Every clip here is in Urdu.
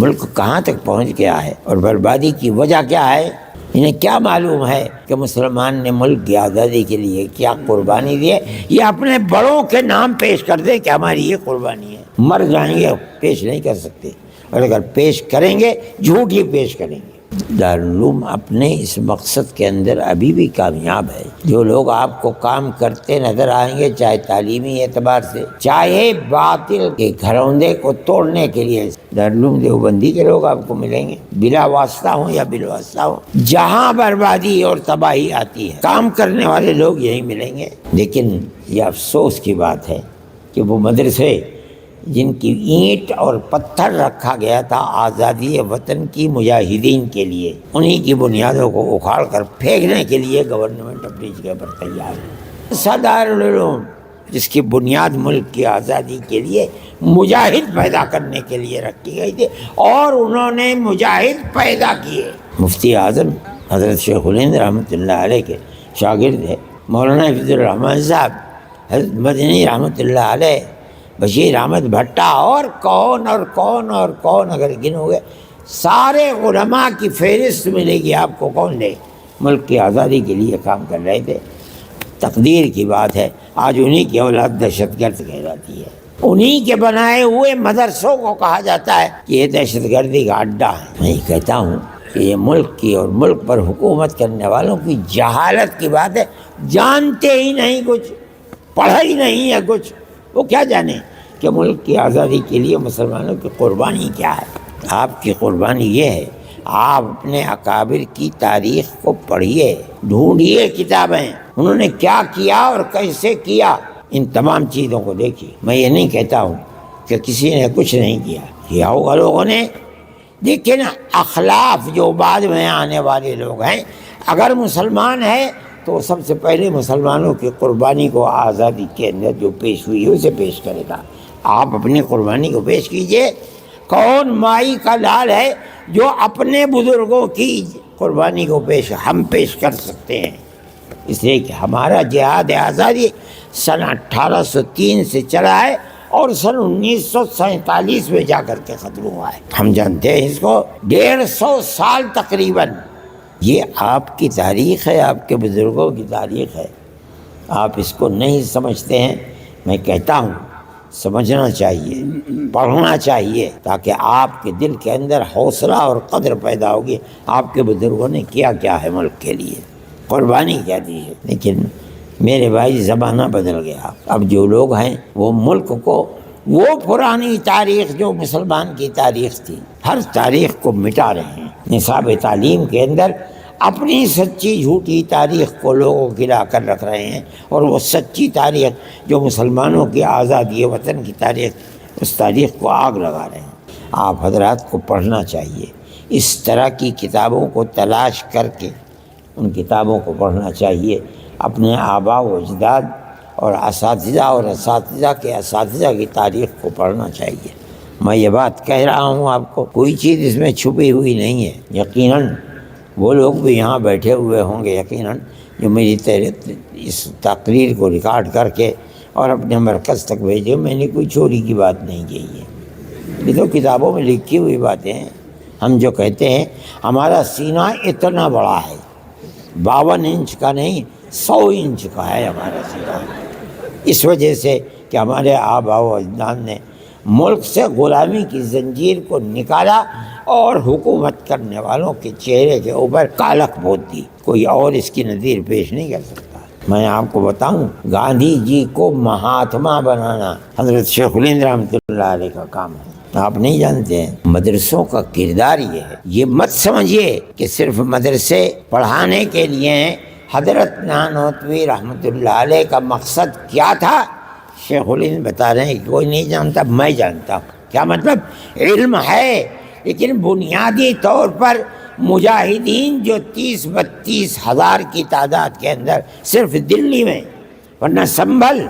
ملک کہاں تک پہنچ گیا ہے اور بربادی کی وجہ کیا ہے؟ انہیں کیا معلوم ہے کہ مسلمان نے ملک کی آزادی کے لیے کیا قربانی دی ہے؟ یہ اپنے بڑوں کے نام پیش کر دیں کہ ہماری یہ قربانی ہے، مر جائیں گے پیش نہیں کر سکتے، اور اگر پیش کریں گے جھوٹ ہی پیش کریں گے۔ دارالعلوم اپنے اس مقصد کے اندر ابھی بھی کامیاب ہے۔ جو لوگ آپ کو کام کرتے نظر آئیں گے، چاہے تعلیمی اعتبار سے، چاہے باطل کے گھروندے کو توڑنے کے لیے، دارالعلوم دیوبندی کے لوگ آپ کو ملیں گے، بلا واسطہ ہوں یا بالواسطہ ہوں۔ جہاں بربادی اور تباہی آتی ہے، کام کرنے والے لوگ یہی ملیں گے۔ لیکن یہ افسوس کی بات ہے کہ وہ مدرسے جن کی اینٹ اور پتھر رکھا گیا تھا آزادی وطن کی مجاہدین کے لیے، انہی کی بنیادوں کو اکھاڑ کر پھینکنے کے لیے گورنمنٹ اپنی جگہ پر تیار ہے۔ دارالعلوم جس کی بنیاد ملک کی آزادی کے لیے مجاہد پیدا کرنے کے لیے رکھی گئی تھی، اور انہوں نے مجاہد پیدا کیے۔ مفتی اعظم حضرت شیخ الہند رحمۃ اللہ علیہ کے شاگرد ہے، مولانا حفیظ الرحمان صاحب، حضرت مدنی رحمۃ اللہ علیہ، بشیر احمد بھٹا، اور کون اگر گنو گے، سارے علماء کی فہرست ملے گی آپ کو، کون لے ملک کی آزادی کے لیے کام کر رہے تھے۔ تقدیر کی بات ہے آج انہی کی اولاد دہشت گرد کہلاتی ہے، انہی کے بنائے ہوئے مدرسوں کو کہا جاتا ہے کہ یہ دہشت گردی کا اڈا ہے۔ میں یہ کہتا ہوں کہ یہ ملک کی اور ملک پر حکومت کرنے والوں کی جہالت کی بات ہے، جانتے ہی نہیں کچھ، پڑھا ہی نہیں ہے کچھ، وہ کیا جانے کہ ملک کی آزادی کے لیے مسلمانوں کی قربانی کیا ہے۔ آپ کی قربانی یہ ہے، آپ اپنے اکابر کی تاریخ کو پڑھیے، ڈھونڈیے کتابیں، انہوں نے کیا کیا اور کیسے کیا، ان تمام چیزوں کو دیکھیے۔ میں یہ نہیں کہتا ہوں کہ کسی نے کچھ نہیں کیا ہوگا لوگوں نے، لیکن اخلاف جو بعد میں آنے والے لوگ ہیں، اگر مسلمان ہے تو سب سے پہلے مسلمانوں کی قربانی کو آزادی کے اندر جو پیش ہوئی ہے اسے پیش کرے گا۔ آپ اپنی قربانی کو پیش کیجئے۔ کون مائی کا لال ہے جو اپنے بزرگوں کی قربانی کو ہم پیش کر سکتے ہیں؟ اس لیے کہ ہمارا جہاد آزادی سن 1803 سے چلا ہے اور سن 1947 میں جا کر کے ختم ہوا ہے۔ ہم جانتے ہیں اس کو 150 سال تقریباً۔ یہ آپ کی تاریخ ہے، آپ کے بزرگوں کی تاریخ ہے، آپ اس کو نہیں سمجھتے ہیں۔ میں کہتا ہوں سمجھنا چاہیے، پڑھنا چاہیے، تاکہ آپ کے دل کے اندر حوصلہ اور قدر پیدا ہوگی آپ کے بزرگوں نے کیا کیا ہے ملک کے لیے، قربانی کیا دی ہے۔ لیکن میرے بھائی زمانہ بدل گیا، اب جو لوگ ہیں وہ ملک کو، وہ پرانی تاریخ جو مسلمان کی تاریخ تھی، ہر تاریخ کو مٹا رہے ہیں۔ نصاب تعلیم کے اندر اپنی سچی جھوٹی تاریخ کو لوگوں گرا کر رکھ رہے ہیں، اور وہ سچی تاریخ جو مسلمانوں کی آزادی وطن کی تاریخ، اس تاریخ کو آگ لگا رہے ہیں۔ آپ حضرات کو پڑھنا چاہیے، اس طرح کی کتابوں کو تلاش کر کے ان کتابوں کو پڑھنا چاہیے، اپنے آباء و اجداد اور اساتذہ کے اساتذہ کی تاریخ کو پڑھنا چاہیے۔ میں یہ بات کہہ رہا ہوں آپ کو، کوئی چیز اس میں چھپی ہوئی نہیں ہے۔ یقیناً وہ لوگ بھی یہاں بیٹھے ہوئے ہوں گے یقیناً جو میری اس تقریر کو ریکارڈ کر کے اور اپنے مرکز تک بھیجے۔ میں نے کوئی چوری کی بات نہیں کی ہے، یہ تو کتابوں میں لکھی ہوئی باتیں ہیں۔ ہم جو کہتے ہیں ہمارا سینہ اتنا بڑا ہے، 52 انچ کا نہیں 100 انچ کا ہے ہمارا سینہ، اس وجہ سے کہ ہمارے آباء و اجداد نے ملک سے غلامی کی زنجیر کو نکالا اور حکومت کرنے والوں کے چہرے کے اوپر کالک پوت دی۔ کوئی اور اس کی نظیر پیش نہیں کر سکتا۔ میں آپ کو بتاؤں، گاندھی جی کو مہاتما بنانا حضرت شیخ الہند رحمۃ اللہ علیہ کا کام ہے، آپ نہیں جانتے ہیں۔ مدرسوں کا کردار یہ ہے، یہ مت سمجھیے کہ صرف مدرسے پڑھانے کے لیے ہیں۔ حضرت نانوتوی رحمۃ اللہ علیہ کا مقصد کیا تھا؟ شیخ الہند بتا رہے ہیں کہ کوئی نہیں جانتا، میں جانتا ہوں۔ کیا مطلب؟ علم ہے، لیکن بنیادی طور پر مجاہدین جو 30-32 ہزار کی تعداد کے اندر صرف دلی میں، ورنہ سنبھل،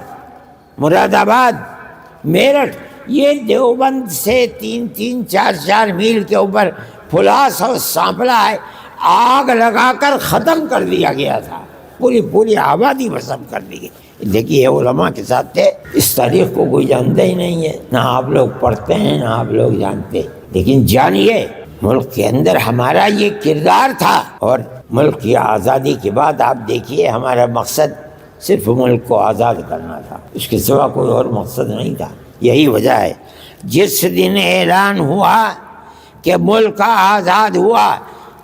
مراد آباد، میرٹھ، یہ دیوبند سے 3-3 4-4 میل کے اوپر پھلاس اور سانپلا ہے، آگ لگا کر ختم کر دیا گیا تھا، پوری آبادی مسم کر دی گئی۔ دیکھیے علماء کے ساتھ تھے، اس تاریخ کو کوئی جانتا ہی نہیں ہے، نہ آپ لوگ پڑھتے ہیں نہ آپ لوگ جانتے۔ لیکن جانیے ملک کے اندر ہمارا یہ کردار تھا، اور ملک کی آزادی کے بعد آپ دیکھیے ہمارا مقصد صرف ملک کو آزاد کرنا تھا، اس کے سوا کوئی اور مقصد نہیں تھا۔ یہی وجہ ہے جس دن اعلان ہوا کہ ملک آزاد ہوا،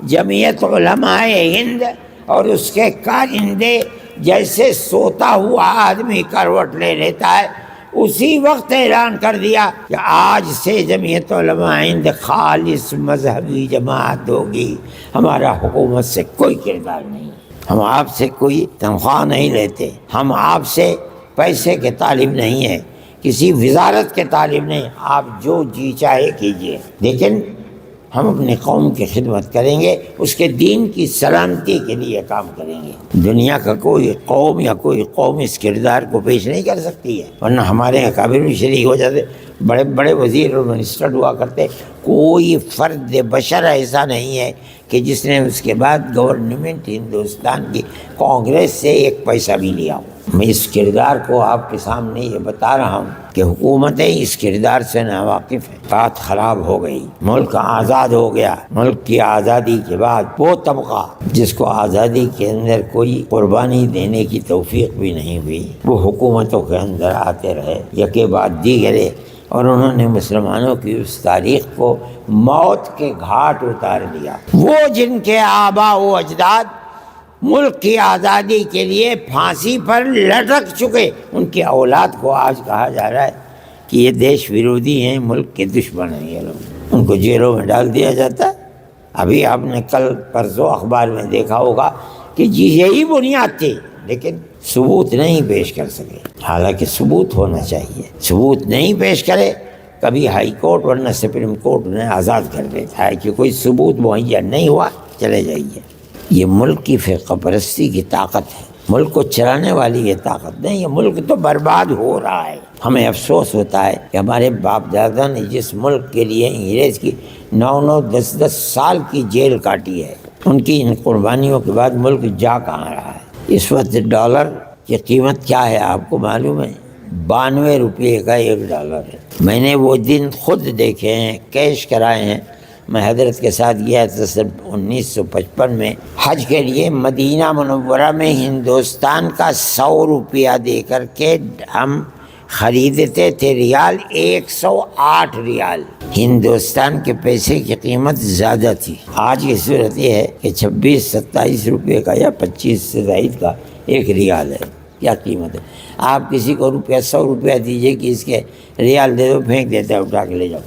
جمعیت علماء ہند اور اس کے کارندے جیسے سوتا ہوا آدمی کروٹ لے لیتا ہے، اسی وقت اعلان کر دیا کہ آج سے جمعیت علماء ہند خالص مذہبی جماعت ہوگی، ہمارا حکومت سے کوئی کردار نہیں، ہم آپ سے کوئی تنخواہ نہیں لیتے، ہم آپ سے پیسے کے طالب نہیں ہیں، کسی وزارت کے طالب نہیں، آپ جو جی چاہے کیجیے، لیکن ہم اپنے قوم کی خدمت کریں گے، اس کے دین کی سلامتی کے لیے کام کریں گے۔ دنیا کا کوئی قوم یا کوئی قوم اس کردار کو پیش نہیں کر سکتی ہے، ورنہ ہمارے اکابر بھی شریک ہو جاتے، بڑے بڑے وزیر اور منسٹر ہوا کرتے، کوئی فرد بشر ایسا نہیں ہے کہ جس نے اس کے بعد گورنمنٹ ہندوستان کی کانگریس سے ایک پیسہ بھی لیا ہو۔ میں اس کردار کو آپ کے سامنے یہ بتا رہا ہوں کہ حکومتیں اس کردار سے ناواقف ہیں۔ بات خراب ہو گئی، ملک آزاد ہو گیا۔ ملک کی آزادی کے بعد وہ طبقہ جس کو آزادی کے اندر کوئی قربانی دینے کی توفیق بھی نہیں ہوئی، وہ حکومتوں کے اندر آتے رہے یکے بعد دیگرے، اور انہوں نے مسلمانوں کی اس تاریخ کو موت کے گھاٹ اتار دیا۔ وہ جن کے آبا و اجداد ملک کی آزادی کے لیے پھانسی پر لٹک چکے، ان کی اولاد کو آج کہا جا رہا ہے کہ یہ دیش ویرودھی ہیں، ملک کے دشمن ہیں یہ لوگ، ان کو جیلوں میں ڈال دیا جاتا ہے۔ ابھی آپ نے کل پرسوں اخبار میں دیکھا ہوگا کہ جی یہی بنیاد تھی، لیکن ثبوت نہیں پیش کر سکے، حالانکہ ثبوت ہونا چاہیے، ثبوت نہیں پیش کرے کبھی ہائی کورٹ ورنہ سپریم کورٹ نے آزاد کر دیتا ہے کہ کوئی ثبوت مہیا نہیں ہوا، چلے جائیے۔ یہ ملک کی فرقہ پرستی کی طاقت ہے، ملک کو چلانے والی یہ طاقت نہیں، یہ ملک تو برباد ہو رہا ہے۔ ہمیں افسوس ہوتا ہے کہ ہمارے باپ دادا نے جس ملک کے لیے انگریز کی 9 10 سال کی جیل کاٹی ہے، ان کی ان قربانیوں کے بعد ملک جا کہاں رہا ہے۔ اس وقت ڈالر کی قیمت کیا ہے آپ کو معلوم ہے؟ 92 روپے کا $1 ہے۔ میں نے وہ دن خود دیکھے ہیں، کیش کرائے ہیں۔ میں حضرت کے ساتھ گیا تھا سن 1955 میں حج کے لیے مدینہ منورہ میں، ہندوستان کا 100 روپیہ دے کر کے ہم خریدتے تھے ریال، 108 ریال۔ ہندوستان کے پیسے کی قیمت زیادہ تھی۔ آج کی صورت یہ ہے کہ 26-27 روپے کا یا 25 سے زائد کا ایک ریال ہے۔ کیا قیمت ہے؟ آپ کسی کو 100 روپیہ دیجئے کہ اس کے ریال دے دو، پھینک دیتا ہے، اٹھا کے لے جاؤ۔